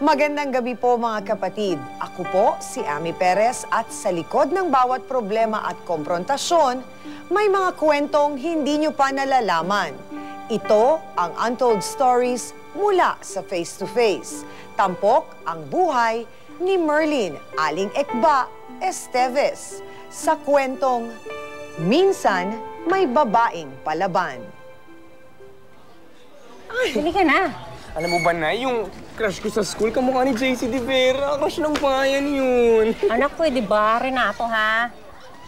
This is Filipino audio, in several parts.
Magandang gabi po mga kapatid. Ako po si Ami Perez at sa likod ng bawat problema at komprontasyon, may mga kwentong hindi nyo pa nalalaman. Ito ang Untold Stories mula sa Face to Face. Tampok ang buhay ni Merlin Aling Ekba Esteves sa kwentong Minsan May Babaeng Palaban. Ay, bili ka na. Alam mo ba na, yung crush ko sa school, kamukha ni JC De Vera. Crush ng bayan yun. Anak, pwede ba, Renato, ha?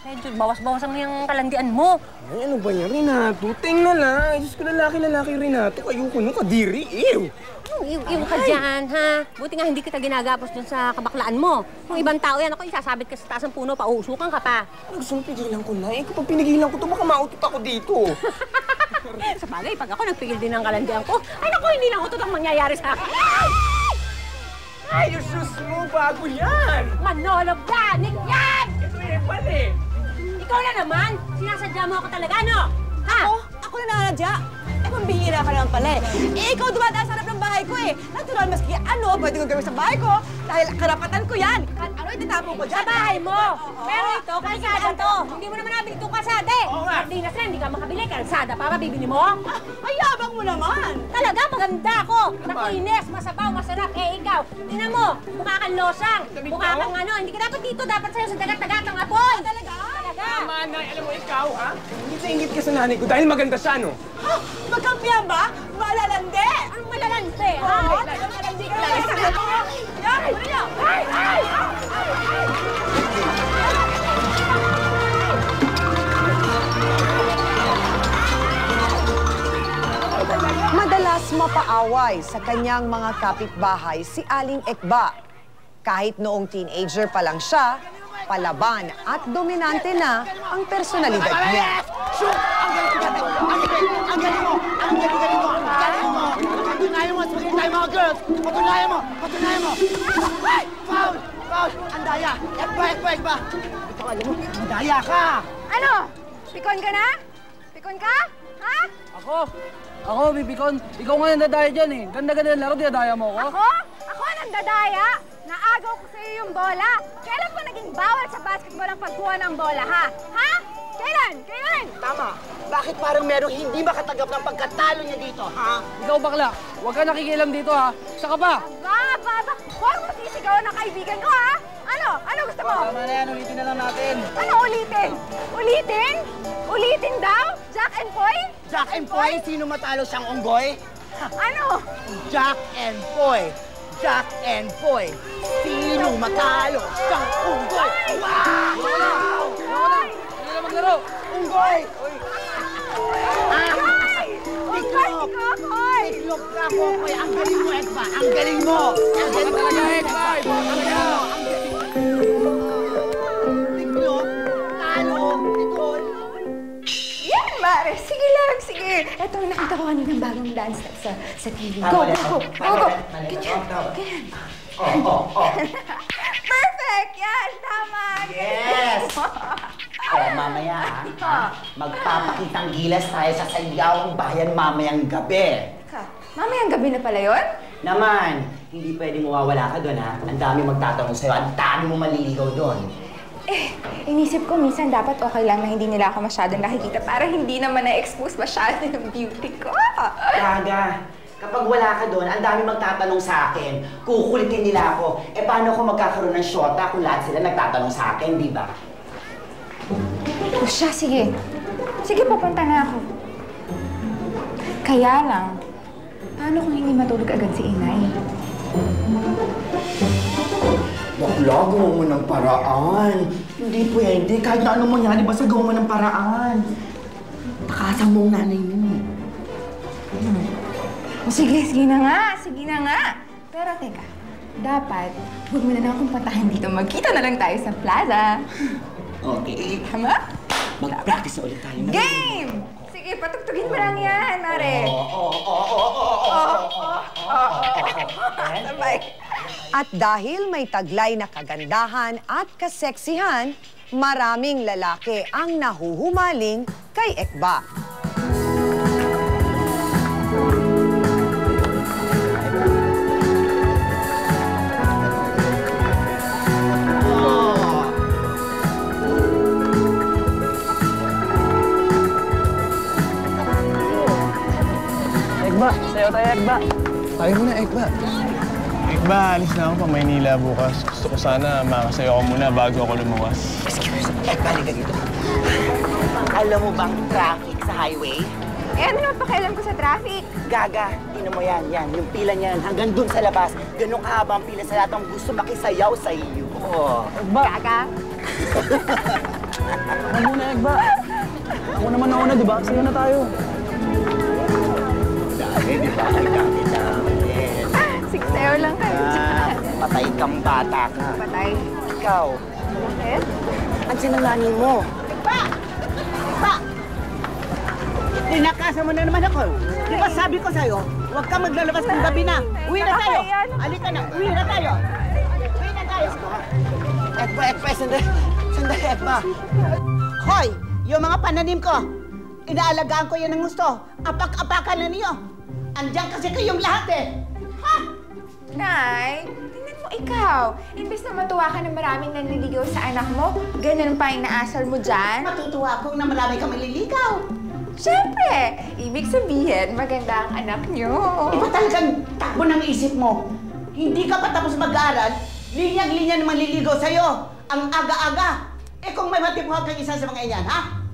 Medyo bawas-bawasan mo yung kalandian mo. Ay, ano ba yan, Renato? Tingnan lang. Diyos ko, lalaki, Renato. Ayoko nung kadiri. Ew! Iw ka dyan, ha? Buti nga hindi kita ginagapos dun sa kabaklaan mo. Kung ibang tao yan, ako isasabit ka sa taas ng puno, pausukan ka pa. Gusto mo pigilan ko na. Kapag pinigilan ko to, baka mautot ako dito. Sa bagay, pag ako nagpigil din ng kalandian ko, ay naku, hindi na utot ang mangyayari sa akin. Ay, yung shoes mo, bago yan! Manolog yan! Yan! Ito eh, pali! Ikaw na naman! Sinasadya mo ako talaga, ano? Ha? Ako na nanadya. Pambihira ka naman pala eh. Ikaw dumadaan sa harap ng bahay ko eh. Natural, maski ano, pwede kong gawin sa bahay ko. Dahil karapatan ko yan. Kahit ano, itatapon ko dyan. Sa bahay mo! Pero ito, kalsada to. Hindi mo naman nabili itong kalsada eh. Oo nga. Sardinas na, hindi ka makabili. Kalsada pa, mabibili mo? Ay, yabang mo naman. Talaga, maganda ako. Nakinis, masabaw, masarap. Eh, ikaw, tingnan mo, mukha kang losang. Mukha kang ano, hindi ka dapat dito. Dapat sa'yo sa dagat-dagatang apoy. Talaga? Talaga. Tama, Nay. Alam mo, ikaw, ha? Ingit na ingit ka sa nanay ko dahil maganda siya, no? Ha? Magkampihan ba? Malalande. Anong malalante, ha? Malalandi ka lang. Yan, ano yan? Madalas mapaaway sa kanyang mga kapitbahay si Aling Ekba. Kahit noong teenager pa lang siya, palaban at dominante na ang personalidad niya. Shoot! Ang galing mo! Patunayan mo! Sabihin tayo mga girls! Patunayan mo! Foul! Ang daya! Ekba! Ito, alam mo, ang daya ka! Ano? Pikon ka na? Pikon ka? Ha? Ako, Bibikon. Ikaw nga nandadaya dyan eh. Ganda-ganda ng laro, dinadaya mo ako. Ako? Ako nandadaya? Naagaw ko sa iyo yung bola. Kailan pa naging bawal sa basketball ang pagkuha ng bola, ha? Ha? Kailan? Tama! Bakit parang merong hindi makatanggap ng pagkatalo niya dito, ha? Ikaw, bakla. Huwag ka nakikialam dito, ha? Saka pa. Ba? Huwag mo sisigaw ng kaibigan ko, ha? Ano gusto mo? Tama na yan, ulitin na lang natin. Ano ulitin? Ulitin daw? Jack and Poy? Jack and Poy? Sino matalo siyang unggoy? Ano? Jack and Poy! Sino matalo siyang unggoy? Wow! Hindi na maglaro. Unggoy! Tiklop! Tiklop ka, Kokoy! Ang galing mo, Ekba! Ang galing mo! Talaga, Ekba! Tiklop! Talo! Tikol! Yan, Mare! Sige lang, sige! Ito, nakita ko kaninang bagong dance step sa TV. Go! Ganyan! Perfect! Yan! Tama! Yes! Mamaya, magpapakitang gilas tayo sa Sayawang Bayan mamayang gabi. Mamayang gabi na pala yun? Naman, hindi pwedeng mawawala ka doon, ha? Ang dami magtatanong sa'yo, ang dami mo maliligaw doon. Inisip ko minsan dapat okay lang na hindi nila ako masyadong nakikita para hindi naman na-expose masyado yung beauty ko. Gaga, kapag wala ka doon, ang dami magtatanong sa akin. Kukulitin nila ako. Paano ako magkakaroon ng syota kung lahat sila nagtatanong sa akin, di ba? O siya, sige. Sige, papunta na ako. Kaya lang, paano kung hindi matulog agad si Inay? Bakla, gawa mo ng paraan. Hindi pwede. Kahit na anong mangyari, basta gawa mo ng paraan. Takasan mo ang nanay mo. O sige na nga. Pero teka, dapat, huwag mo na lang akong puntahan dito. Magkita na lang tayo sa plaza. Okay. Tama? Mag-practice na ulit tayo. Game! Sige, patugtugin mo lang yan, Mare. Sabay. At dahil may taglay na kagandahan at kaseksihan, maraming lalaki ang nahuhumaling kay Ekba. Ekba. Tayo muna, Ekba. Ekba, alis na ako pa Maynila bukas. Gusto ko sana makasayo ako muna bago ako lumuwas. Excuse me, balik ka dito. Alam mo bang traffic sa highway? Eh, ano naman pakialam ko sa traffic? Gaga, tingnan mo yan, yung pila niyan hanggang dun sa labas. Ganun kahaba ang pila sa lahat ng gusto makisayaw sa iyo. Ekba. Kaka? Ako muna, Ekba. Ako naman nauna, di ba? Sayo na tayo. Dami, di ba? Ay, dami namin. Siksayo lang kayo. Patay kang bata ka. Patay. Ikaw, Bakit? ansin ang nani mo? Pa! Pa! Tinakasan mo na naman ako. Di ba sabi ko sa'yo, huwag ka maglalabas ng gabi na. Uwi na tayo. Halika na, uwi na tayo. Uwi na tayo. Ekba, sandali, Ekba. Hoy, yung mga pananim ko, inaalagaan ko yan ng gusto. Apak-apakan na niyo. Andiyan kasi kayong lahat eh. Ha? Nay, tingnan mo ikaw. Imbes na matuwa ka na maraming nanliligaw sa anak mo, ganun pa yung naasal mo dyan. Matutuwa akong na marami kang maliligaw. Siyempre, ibig sabihin, maganda ang anak niyo. Iba talagang takbo ng isip mo. Hindi ka pa tapos mag-aaral, linyag-linya naman liligaw sa'yo. Ang aga-aga. Eh kung may matipuhag kang isa sa mga iyan, ha?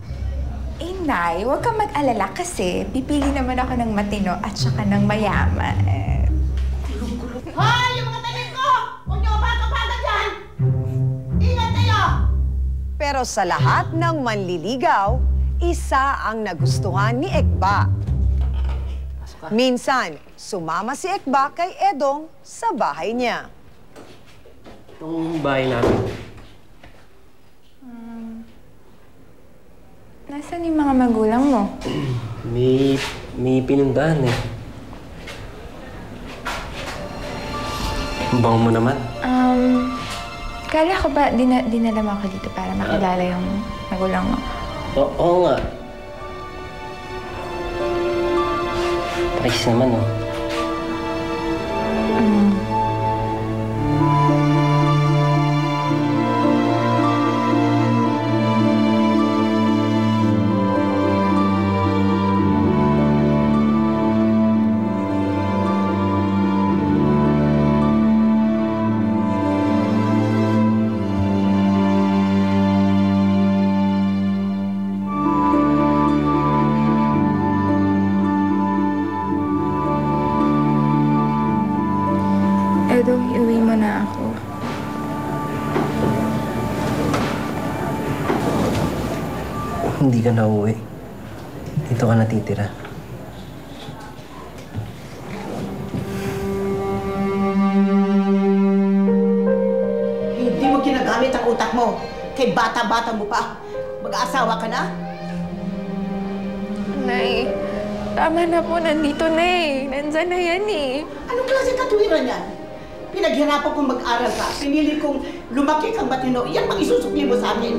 Eh, Nay, huwag kang mag-alala kasi pipili naman ako ng matino at saka ng mayaman. Hoy! Yung mga tanim ko! Huwag niyo kapag-kapagan dyan! Ingat kayo! Pero sa lahat ng manliligaw, isa ang nagustuhan ni Ekba. Minsan, sumama si Ekba kay Edong sa bahay niya. Itong bahay namin. Nasaan yung mga magulang mo? May pinundahan eh. Ang bango mo naman. Kala ko ba dinala mo ako dito para makilala yung magulang mo? Oo nga. Pakis naman, oh. Edong, iuwi mo na ako. Hindi ka na uwi. Dito ka natitira. Hindi mo ginagamit ang utak mo. Kay bata-bata mo pa. Mag-aasawa ka na? Nay, tama na po. Nandito na eh. Nandyan na yan eh. Anong klase katuwiran yan? Pinaghirapan kong mag-aral ka. Pinili kong lumaki kang matino. Yan bang isusukli mo sa akin?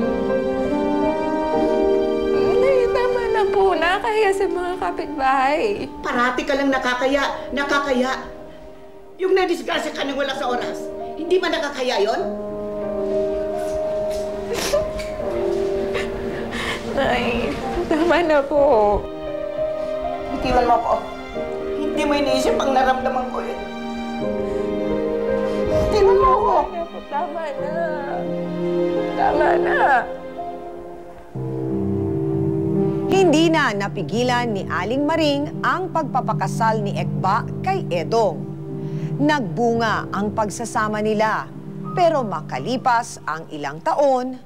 Nay, tama na po. Nakakaya sa mga kapitbahay. Parati ka lang nakakaya. Yung nadisgrasya ka nang wala sa oras. Hindi ba nakakaya yon? Nay, tama na po. Bitiwan mo ko. Hindi mo iniisip ang naramdaman ko eh. Bitiwan mo ako. Tama na. Tama na. Hindi na napigilan ni Aling Maring ang pagpapakasal ni Ekba kay Edong. Nagbunga ang pagsasama nila, pero makalipas ang ilang taon,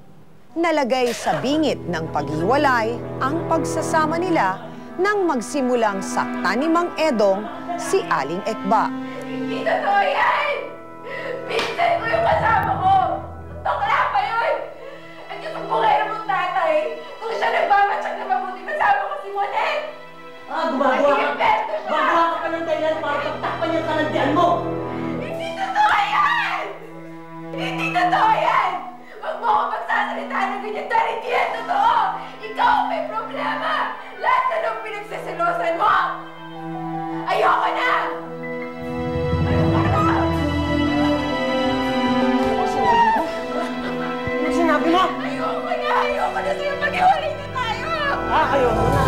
nalagay sa bingit ng paghiwalay ang pagsasama nila nang magsimulang saktan ni Mang Edong si Aling Ekba. Hindi totoo yan! Pinsan ko yung kasama ko! Tukla pa yun! At yung bukero mong tatay, kung siya nagmamatsak na mabuti, kasama ko si Monet! Gumagawa ka pa ng dahilan para pagtakpan yung kalandian mo! Hindi totoo yan! Hindi totoo yan! Huwag mo ako magsasalita ng ganyan dahil hindi yan totoo! Ikaw ang may problema! Lahat na nung pinagsaselosan mo! Ayoko na! Ayoko na! Ano sinabi mo? Ayoko na! Ayoko na sa'yo! Mag-iwalay na tayo! Ayoko na.